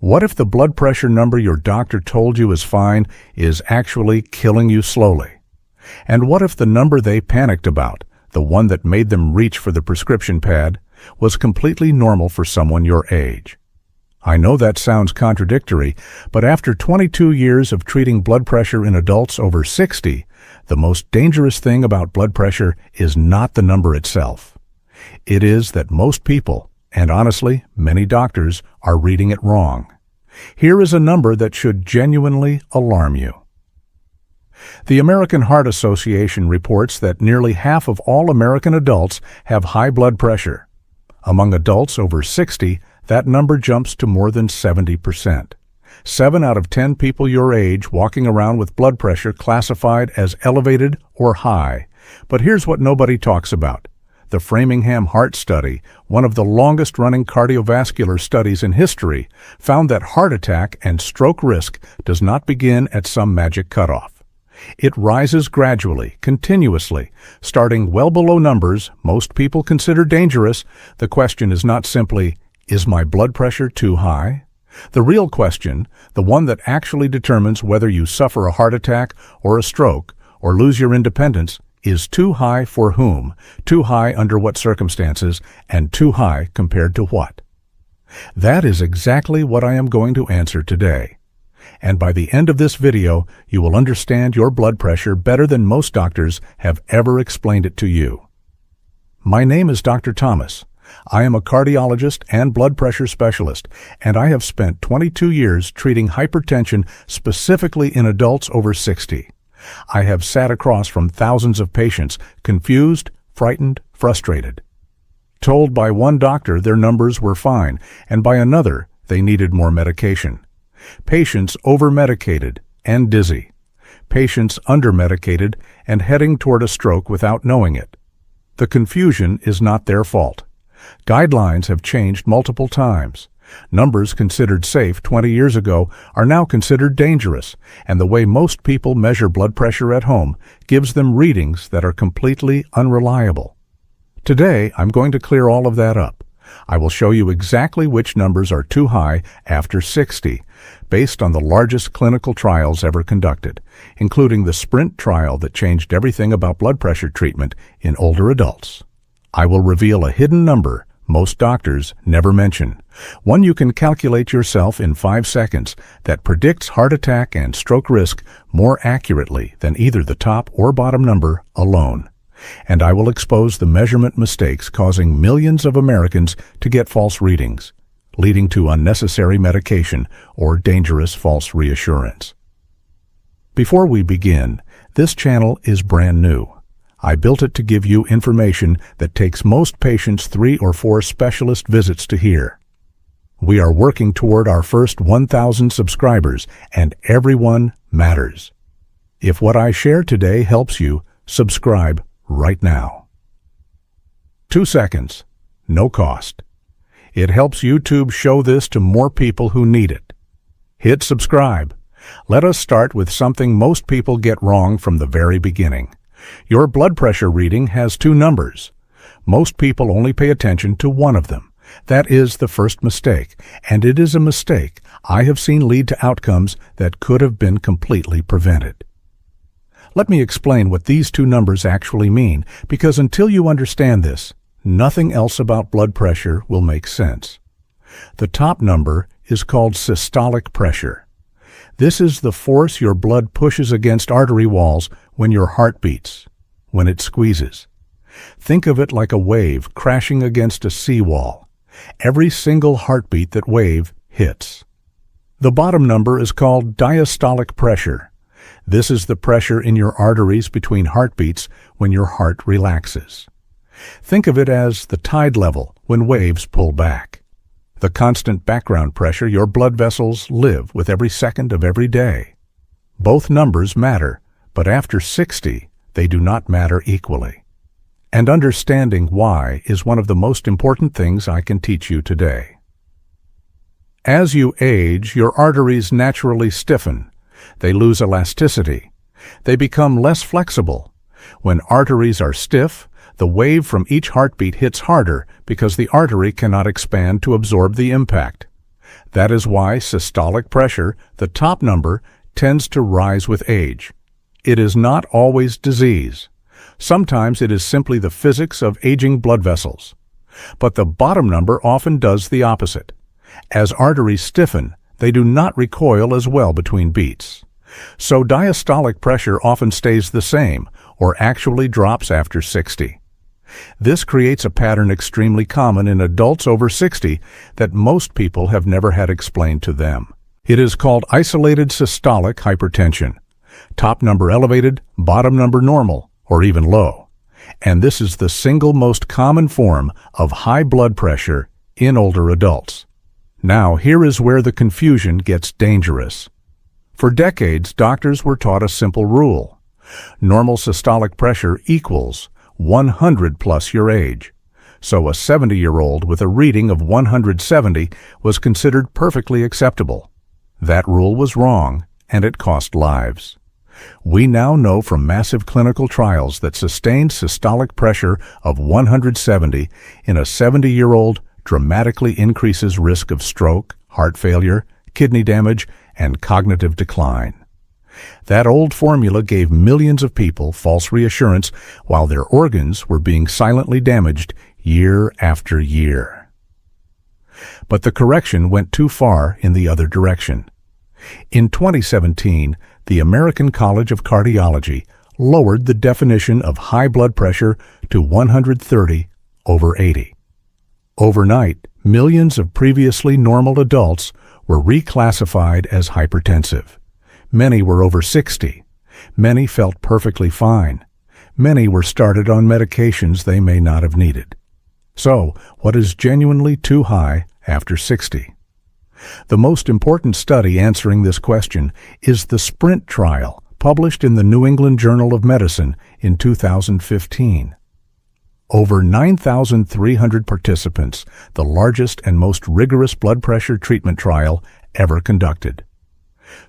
What if the blood pressure number your doctor told you is fine is actually killing you slowly? And what if the number they panicked about, the one that made them reach for the prescription pad, was completely normal for someone your age? I know that sounds contradictory, but after 22 years of treating blood pressure in adults over 60, the most dangerous thing about blood pressure is not the number itself. It is that most people, and honestly, many doctors, are reading it wrong. Here is a number that should genuinely alarm you. The American Heart Association reports that nearly half of all American adults have high blood pressure. Among adults over 60, that number jumps to more than 70%. 7 out of 10 people your age walking around with blood pressure classified as elevated or high. But here's what nobody talks about. The Framingham Heart Study, one of the longest-running cardiovascular studies in history, found that heart attack and stroke risk does not begin at some magic cutoff. It rises gradually, continuously, starting well below numbers most people consider dangerous. The question is not simply, is my blood pressure too high? The real question, the one that actually determines whether you suffer a heart attack or a stroke or lose your independence, is too high for whom, too high under what circumstances, and too high compared to what? That is exactly what I am going to answer today. And by the end of this video, you will understand your blood pressure better than most doctors have ever explained it to you. My name is Dr. Thomas. I am a cardiologist and blood pressure specialist, and I have spent 22 years treating hypertension specifically in adults over 60. I have sat across from thousands of patients, confused, frightened, frustrated. Told by one doctor their numbers were fine, and by another they needed more medication. Patients over-medicated and dizzy. Patients under-medicated and heading toward a stroke without knowing it. The confusion is not their fault. Guidelines have changed multiple times. Numbers considered safe 20 years ago are now considered dangerous, and the way most people measure blood pressure at home gives them readings that are completely unreliable. Today, I'm going to clear all of that up. I will show you exactly which numbers are too high after 60, based on the largest clinical trials ever conducted, including the SPRINT trial that changed everything about blood pressure treatment in older adults. I will reveal a hidden number most doctors never mention, one you can calculate yourself in 5 seconds that predicts heart attack and stroke risk more accurately than either the top or bottom number alone. And I will expose the measurement mistakes causing millions of Americans to get false readings, leading to unnecessary medication or dangerous false reassurance. Before we begin, this channel is brand new. I built it to give you information that takes most patients 3 or 4 specialist visits to hear. We are working toward our first 1,000 subscribers, and everyone matters. If what I share today helps you, subscribe right now. 2 seconds, no cost. It helps YouTube show this to more people who need it. Hit subscribe. Let us start with something most people get wrong from the very beginning. Your blood pressure reading has 2 numbers. Most people only pay attention to one of them. That is the first mistake, and it is a mistake I have seen lead to outcomes that could have been completely prevented. Let me explain what these 2 numbers actually mean, because until you understand this, nothing else about blood pressure will make sense. The top number is called systolic pressure. This is the force your blood pushes against artery walls when your heart beats, when it squeezes. Think of it like a wave crashing against a seawall. Every single heartbeat that wave hits. The bottom number is called diastolic pressure. This is the pressure in your arteries between heartbeats when your heart relaxes. Think of it as the tide level when waves pull back. The constant background pressure your blood vessels live with every second of every day. Both numbers matter, but after 60, they do not matter equally. And understanding why is one of the most important things I can teach you today. As you age, your arteries naturally stiffen. They lose elasticity. They become less flexible. When arteries are stiff, the wave from each heartbeat hits harder because the artery cannot expand to absorb the impact. That is why systolic pressure, the top number, tends to rise with age. It is not always disease. Sometimes it is simply the physics of aging blood vessels. But the bottom number often does the opposite. As arteries stiffen, they do not recoil as well between beats. So diastolic pressure often stays the same, or actually drops after 60. This creates a pattern extremely common in adults over 60 that most people have never had explained to them. It is called isolated systolic hypertension. Top number elevated, bottom number normal, or even low. And this is the single most common form of high blood pressure in older adults. Now, here is where the confusion gets dangerous. For decades, doctors were taught a simple rule. Normal systolic pressure equals 100 plus your age. So a 70-year-old with a reading of 170 was considered perfectly acceptable. That rule was wrong, and it cost lives. We now know from massive clinical trials that sustained systolic pressure of 170 in a 70-year-old dramatically increases risk of stroke, heart failure, kidney damage, and cognitive decline. That old formula gave millions of people false reassurance while their organs were being silently damaged year after year. But the correction went too far in the other direction. In 2017, the American College of Cardiology lowered the definition of high blood pressure to 130/80. Overnight, millions of previously normal adults were reclassified as hypertensive. Many were over 60. Many felt perfectly fine. Many were started on medications they may not have needed. So, what is genuinely too high after 60? The most important study answering this question is the SPRINT trial, published in the New England Journal of Medicine in 2015. Over 9,300 participants, the largest and most rigorous blood pressure treatment trial ever conducted.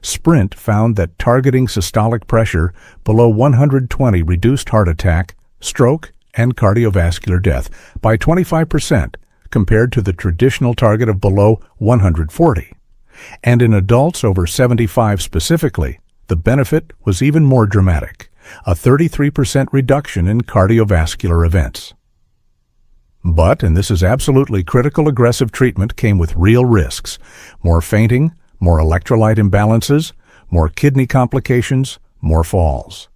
SPRINT found that targeting systolic pressure below 120 reduced heart attack, stroke, and cardiovascular death by 25% compared to the traditional target of below 140. And in adults over 75 specifically, the benefit was even more dramatic, a 33% reduction in cardiovascular events. But, and this is absolutely critical, aggressive treatment came with real risks: more fainting, more electrolyte imbalances, more kidney complications, more falls.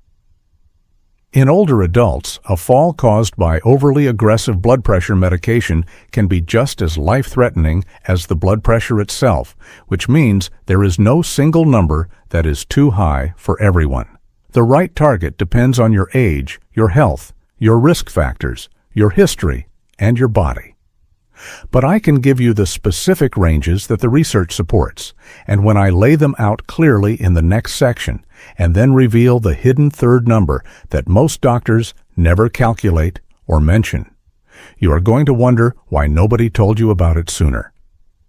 In older adults, a fall caused by overly aggressive blood pressure medication can be just as life-threatening as the blood pressure itself, which means there is no single number that is too high for everyone. The right target depends on your age, your health, your risk factors, your history, and your body. But I can give you the specific ranges that the research supports, and when I lay them out clearly in the next section, and then reveal the hidden third number that most doctors never calculate or mention, you are going to wonder why nobody told you about it sooner.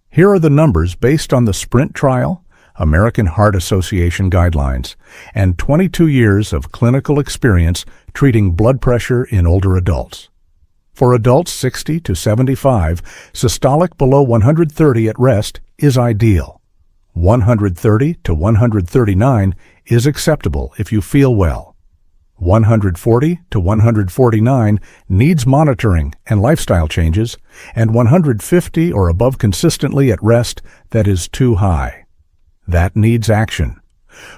Here are the numbers based on the SPRINT trial, American Heart Association guidelines, and 22 years of clinical experience treating blood pressure in older adults. For adults 60 to 75, systolic below 130 at rest is ideal. 130 to 139 is acceptable if you feel well. 140 to 149 needs monitoring and lifestyle changes, and 150 or above consistently at rest, that is too high. That needs action.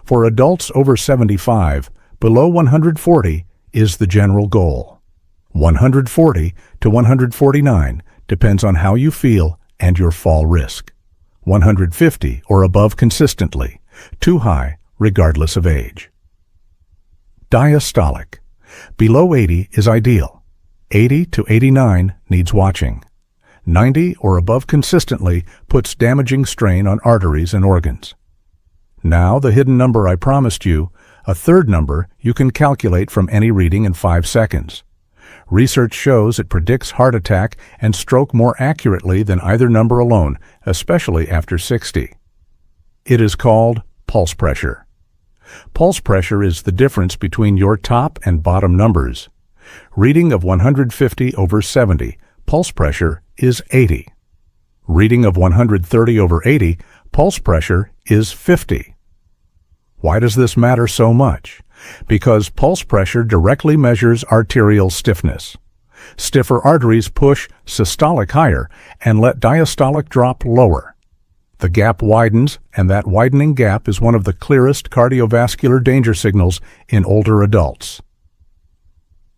For adults over 75, below 140 is the general goal. 140 to 149 depends on how you feel and your fall risk. 150 or above consistently, too high regardless of age. Diastolic. Below 80 is ideal. 80 to 89 needs watching. 90 or above consistently puts damaging strain on arteries and organs. Now the hidden number I promised you, a third number you can calculate from any reading in 5 seconds. Research shows it predicts heart attack and stroke more accurately than either number alone, especially after 60. It is called pulse pressure. Pulse pressure is the difference between your top and bottom numbers. Reading of 150/70, pulse pressure is 80. Reading of 130/80, pulse pressure is 50. Why does this matter so much? Because pulse pressure directly measures arterial stiffness. Stiffer arteries push systolic higher and let diastolic drop lower. The gap widens, and that widening gap is one of the clearest cardiovascular danger signals in older adults.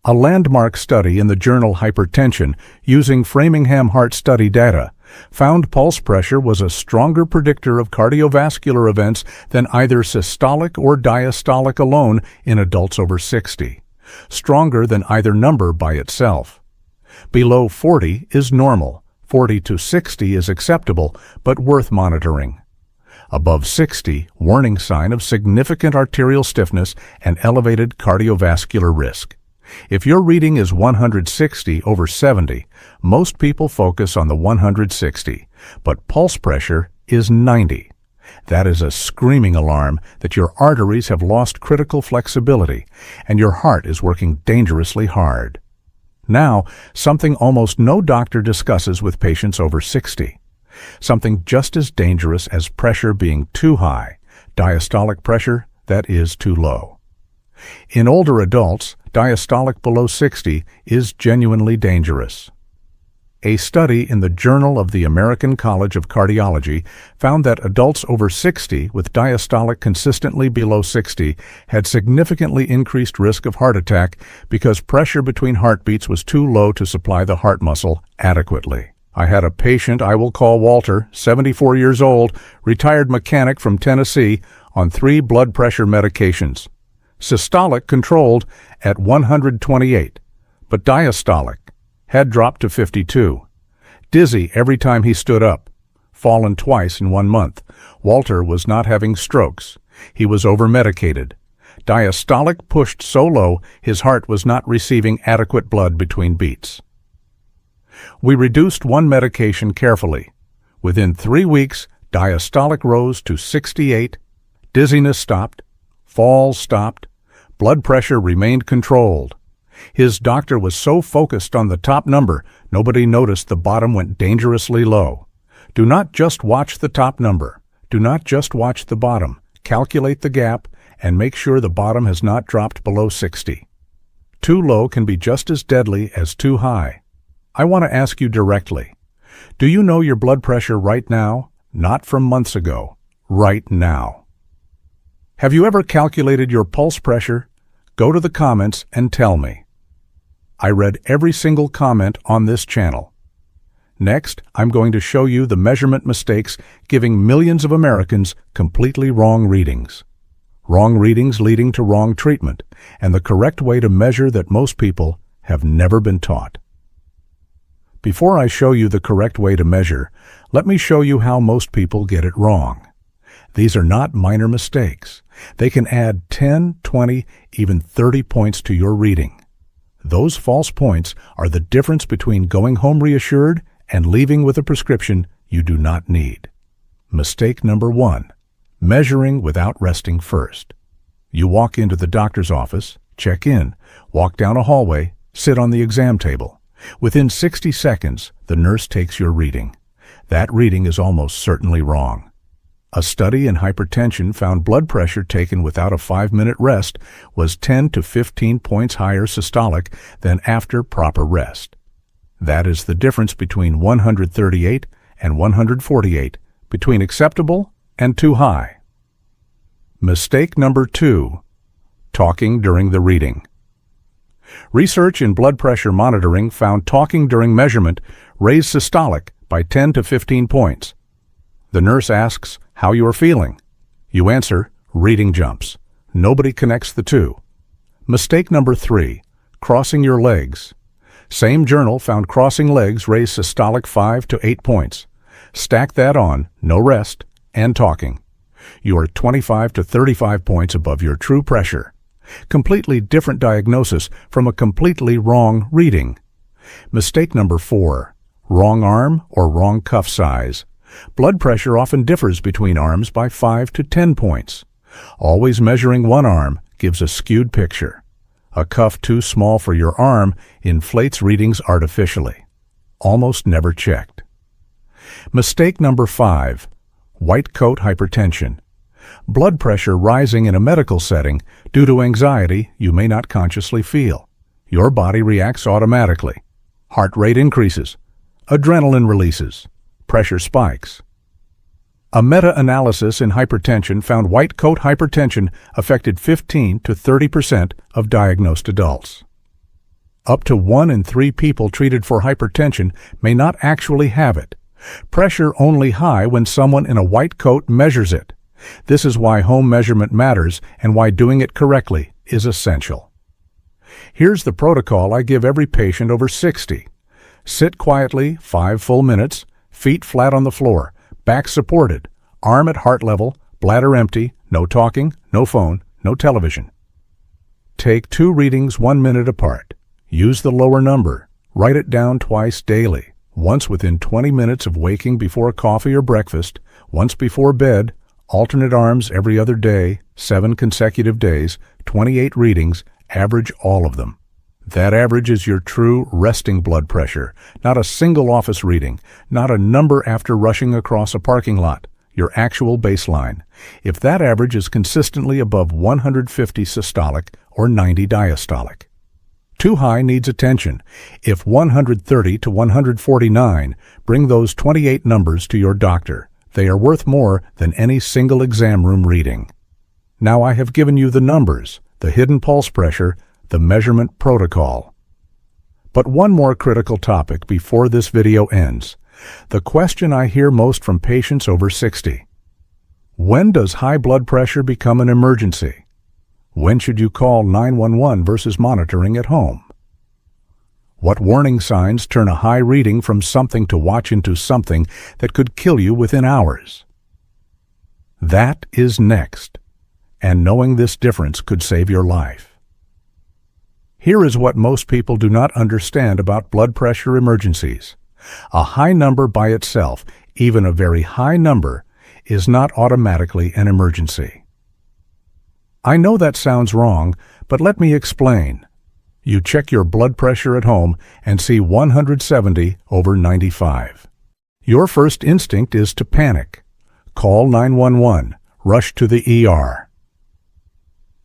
A landmark study in the journal Hypertension, using Framingham Heart Study data, found pulse pressure was a stronger predictor of cardiovascular events than either systolic or diastolic alone in adults over 60, stronger than either number by itself. Below 40 is normal, 40 to 60 is acceptable, but worth monitoring. Above 60, warning sign of significant arterial stiffness and elevated cardiovascular risk. If your reading is 160/70, most people focus on the 160, but pulse pressure is 90. That is a screaming alarm that your arteries have lost critical flexibility and your heart is working dangerously hard. Now, something almost no doctor discusses with patients over 60. Something just as dangerous as pressure being too high, diastolic pressure that is too low. In older adults, diastolic below 60 is genuinely dangerous. A study in the Journal of the American College of Cardiology found that adults over 60 with diastolic consistently below 60 had significantly increased risk of heart attack because pressure between heartbeats was too low to supply the heart muscle adequately. I had a patient I will call Walter, 74 years old, retired mechanic from Tennessee, on 3 blood pressure medications. Systolic controlled at 128, but diastolic had dropped to 52. Dizzy every time he stood up. Fallen twice in 1 month. Walter was not having strokes. He was over-medicated. Diastolic pushed so low his heart was not receiving adequate blood between beats. We reduced one medication carefully. Within 3 weeks, diastolic rose to 68, dizziness stopped, falls stopped, blood pressure remained controlled. His doctor was so focused on the top number, nobody noticed the bottom went dangerously low. Do not just watch the top number. Do not just watch the bottom. Calculate the gap and make sure the bottom has not dropped below 60. Too low can be just as deadly as too high. I want to ask you directly, do you know your blood pressure right now? Not from months ago. Right now. Have you ever calculated your pulse pressure? Go to the comments and tell me. I read every single comment on this channel. Next, I'm going to show you the measurement mistakes giving millions of Americans completely wrong readings. Wrong readings leading to wrong treatment, and the correct way to measure that most people have never been taught. Before I show you the correct way to measure, let me show you how most people get it wrong. These are not minor mistakes. They can add 10, 20, even 30 points to your reading. Those false points are the difference between going home reassured and leaving with a prescription you do not need. Mistake number 1, measuring without resting first. You walk into the doctor's office, check in, walk down a hallway, sit on the exam table. Within 60 seconds, the nurse takes your reading. That reading is almost certainly wrong. A study in hypertension found blood pressure taken without a 5-minute rest was 10 to 15 points higher systolic than after proper rest. That is the difference between 138 and 148, between acceptable and too high. Mistake number 2, talking during the reading. Research in blood pressure monitoring found talking during measurement raised systolic by 10 to 15 points. The nurse asks how you are feeling. You answer, reading jumps. Nobody connects the two. Mistake number 3, crossing your legs. Same journal found crossing legs raised systolic 5 to 8 points. Stack that on, no rest, and talking. You are 25 to 35 points above your true pressure. Completely different diagnosis from a completely wrong reading. Mistake number 4, wrong arm or wrong cuff size. Blood pressure often differs between arms by 5 to 10 points. Always measuring one arm gives a skewed picture. A cuff too small for your arm inflates readings artificially. Almost never checked. Mistake number 5. White coat hypertension. Blood pressure rising in a medical setting due to anxiety you may not consciously feel. Your body reacts automatically. Heart rate increases. Adrenaline releases. Pressure spikes. A meta-analysis in hypertension found white coat hypertension affected 15 to 30% of diagnosed adults. Up to 1 in 3 people treated for hypertension may not actually have it. Pressure only high when someone in a white coat measures it. This is why home measurement matters and why doing it correctly is essential. Here's the protocol I give every patient over 60. Sit quietly 5 full minutes, feet flat on the floor, back supported, arm at heart level, bladder empty, no talking, no phone, no television. Take 2 readings 1 minute apart. Use the lower number. Write it down twice daily, once within 20 minutes of waking before coffee or breakfast, once before bed, alternate arms every other day, 7 consecutive days, 28 readings, average all of them. That average is your true resting blood pressure, not a single office reading, not a number after rushing across a parking lot, your actual baseline. If that average is consistently above 150 systolic or 90 diastolic. Too high needs attention. If 130 to 149, bring those 28 numbers to your doctor. They are worth more than any single exam room reading. Now I have given you the numbers, the hidden pulse pressure, the measurement protocol. But one more critical topic before this video ends. The question I hear most from patients over 60. When does high blood pressure become an emergency? When should you call 911 versus monitoring at home? What warning signs turn a high reading from something to watch into something that could kill you within hours? That is next, and knowing this difference could save your life. Here is what most people do not understand about blood pressure emergencies. A high number by itself, even a very high number, is not automatically an emergency. I know that sounds wrong, but let me explain. You check your blood pressure at home and see 170 over 95. Your first instinct is to panic. Call 911. Rush to the ER.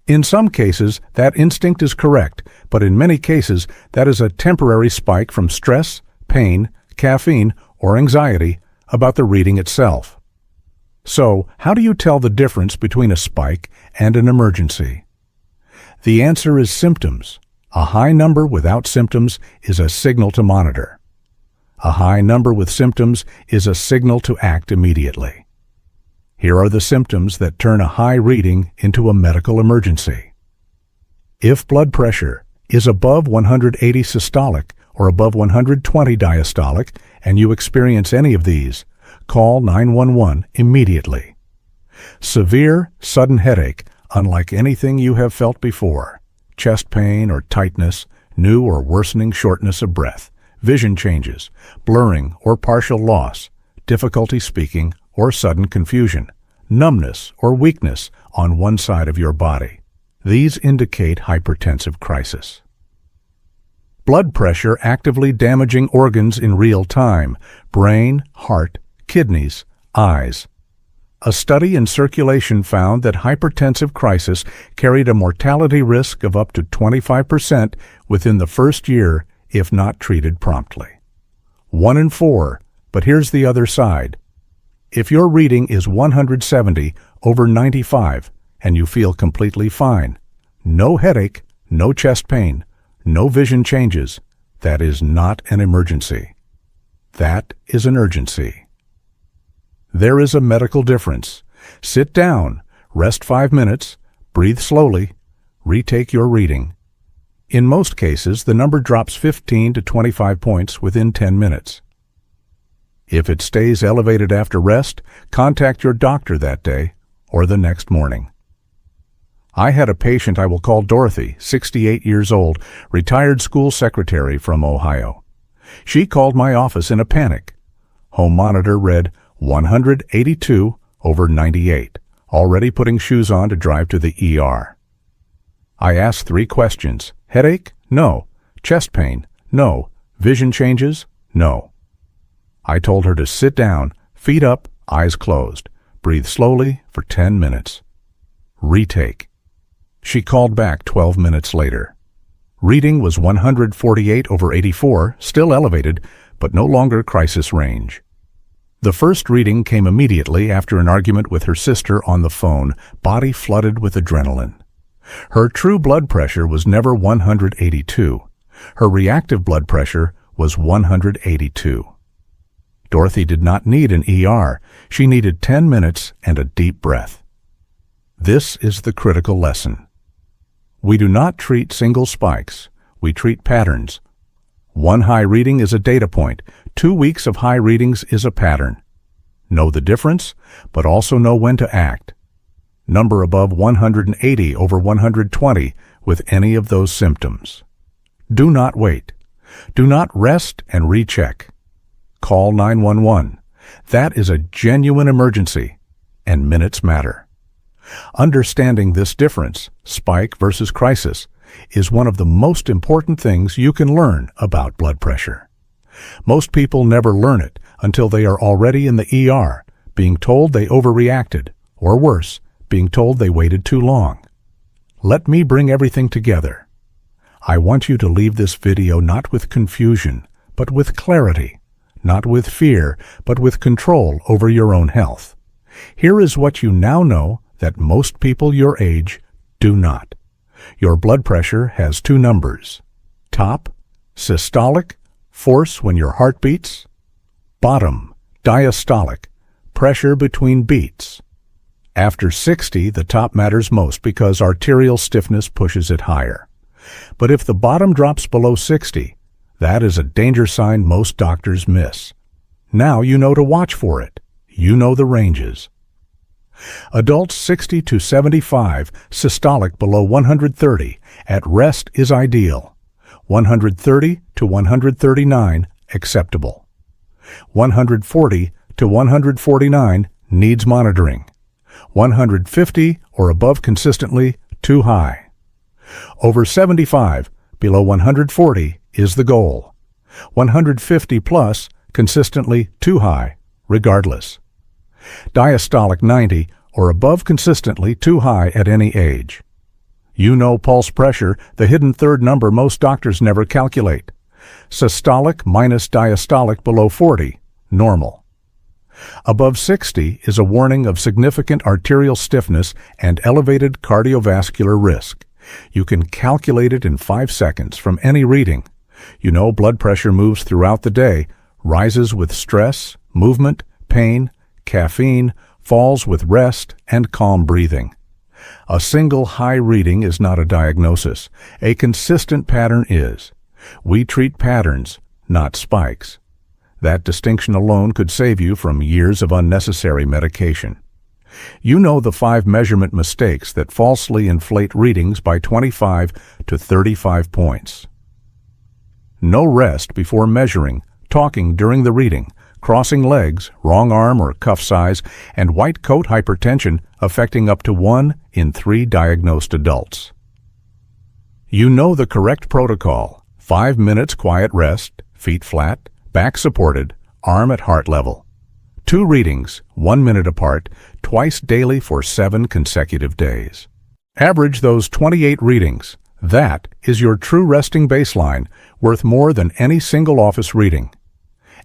In some cases, that instinct is correct, but in many cases, that is a temporary spike from stress, pain, caffeine, or anxiety about the reading itself. So, how do you tell the difference between a spike and an emergency? The answer is symptoms. A high number without symptoms is a signal to monitor. A high number with symptoms is a signal to act immediately. Here are the symptoms that turn a high reading into a medical emergency. If blood pressure is above 180 systolic or above 120 diastolic and you experience any of these, call 911 immediately. Severe, sudden headache, unlike anything you have felt before. Chest pain or tightness, new or worsening shortness of breath, vision changes, blurring or partial loss, difficulty speaking or sudden confusion, numbness or weakness on one side of your body. These indicate hypertensive crisis. Blood pressure actively damaging organs in real time, brain, heart, kidneys, eyes. A study in Circulation found that hypertensive crisis carried a mortality risk of up to 25% within the first year if not treated promptly. 1 in 4, but here's the other side. If your reading is 170 over 95 and you feel completely fine, no headache, no chest pain, no vision changes, that is not an emergency. That is an urgency. There is a medical difference. Sit down, rest 5 minutes, breathe slowly, retake your reading. In most cases, the number drops 15 to 25 points within 10 minutes. If it stays elevated after rest, contact your doctor that day or the next morning. I had a patient I will call Dorothy, 68 years old, retired school secretary from Ohio. She called my office in a panic. Home monitor read 182 over 98, already putting shoes on to drive to the ER. I asked 3 questions. Headache? No. Chest pain? No. Vision changes? No. I told her to sit down, feet up, eyes closed. Breathe slowly for 10 minutes. Retake. She called back 12 minutes later. Reading was 148/84, still elevated, but no longer crisis range. The first reading came immediately after an argument with her sister on the phone, body flooded with adrenaline. Her true blood pressure was never 182. Her reactive blood pressure was 182. Dorothy did not need an ER. She needed 10 minutes and a deep breath. This is the critical lesson. We do not treat single spikes. We treat patterns. One high reading is a data point. 2 weeks of high readings is a pattern. Know the difference, but also know when to act. Number above 180/120 with any of those symptoms. Do not wait. Do not rest and recheck. Call 911. That is a genuine emergency, and minutes matter. Understanding this difference, spike versus crisis, is one of the most important things you can learn about blood pressure. Most people never learn it until they are already in the ER, being told they overreacted, or worse, being told they waited too long. Let me bring everything together. I want you to leave this video not with confusion, but with clarity, not with fear, but with control over your own health. Here is what you now know that most people your age do not. Your blood pressure has 2 numbers. Top, systolic, force when your heart beats. Bottom, diastolic, pressure between beats. After 60, the top matters most because arterial stiffness pushes it higher. But if the bottom drops below 60, that is a danger sign most doctors miss. Now you know to watch for it. You know the ranges. Adults 60 to 75, systolic below 130, at rest is ideal. 130 to 139, acceptable. 140 to 149, needs monitoring. 150 or above consistently, too high. Over 75, below 140, is the goal. 150 plus, consistently too high, regardless. Diastolic 90 or above consistently too high at any age. You know pulse pressure, the hidden third number most doctors never calculate. Systolic minus diastolic below 40, normal. Above 60 is a warning of significant arterial stiffness and elevated cardiovascular risk. You can calculate it in 5 seconds from any reading. You know blood pressure moves throughout the day, rises with stress, movement, pain, caffeine, falls with rest and calm breathing. A single high reading is not a diagnosis. A consistent pattern is. We treat patterns, not spikes. That distinction alone could save you from years of unnecessary medication. You know the 5 measurement mistakes that falsely inflate readings by 25 to 35 points. No rest before measuring, talking during the reading, crossing legs, wrong arm or cuff size, and white coat hypertension affecting up to 1 in 3 diagnosed adults. You know the correct protocol: 5 minutes quiet rest, feet flat, back supported, arm at heart level. 2 readings, 1 minute apart, twice daily for 7 consecutive days. Average those 28 readings. That is your true resting baseline, worth more than any single office reading.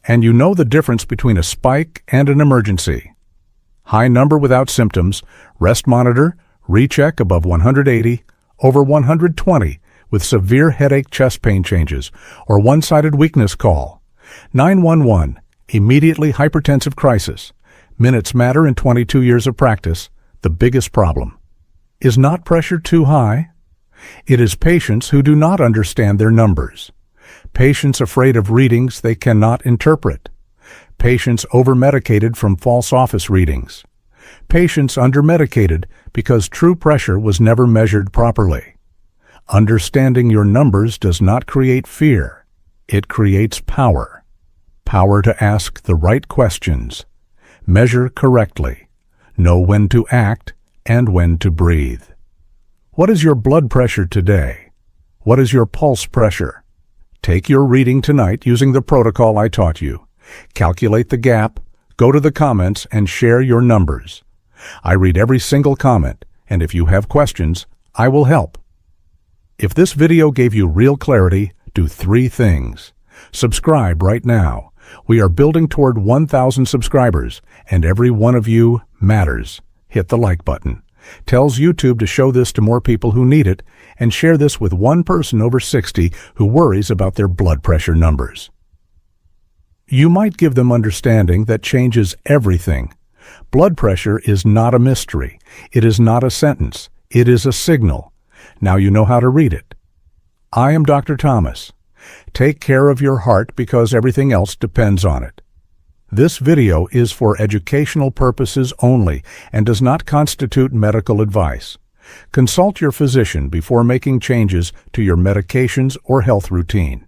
And you know the difference between a spike and an emergency. High number without symptoms, rest monitor, recheck above 180, over 120 with severe headache chest pain changes, or one-sided weakness call. 911, immediately hypertensive crisis. Minutes matter in 22 years of practice, the biggest problem. Is not pressure too high? It is patients who do not understand their numbers. Patients afraid of readings they cannot interpret. Patients over-medicated from false office readings. Patients under-medicated because true pressure was never measured properly. Understanding your numbers does not create fear. It creates power. Power to ask the right questions, measure correctly, know when to act and when to breathe. What is your blood pressure today? What is your pulse pressure? Take your reading tonight using the protocol I taught you. Calculate the gap, go to the comments, and share your numbers. I read every single comment, and if you have questions, I will help. If this video gave you real clarity, do 3 things. Subscribe right now. We are building toward 1,000 subscribers, and every one of you matters. Hit the like button. Tells YouTube to show this to more people who need it, and share this with one person over 60 who worries about their blood pressure numbers. You might give them understanding that changes everything. Blood pressure is not a mystery. It is not a sentence. It is a signal. Now you know how to read it. I am Dr. Thomas. Take care of your heart because everything else depends on it. This video is for educational purposes only and does not constitute medical advice. Consult your physician before making changes to your medications or health routine.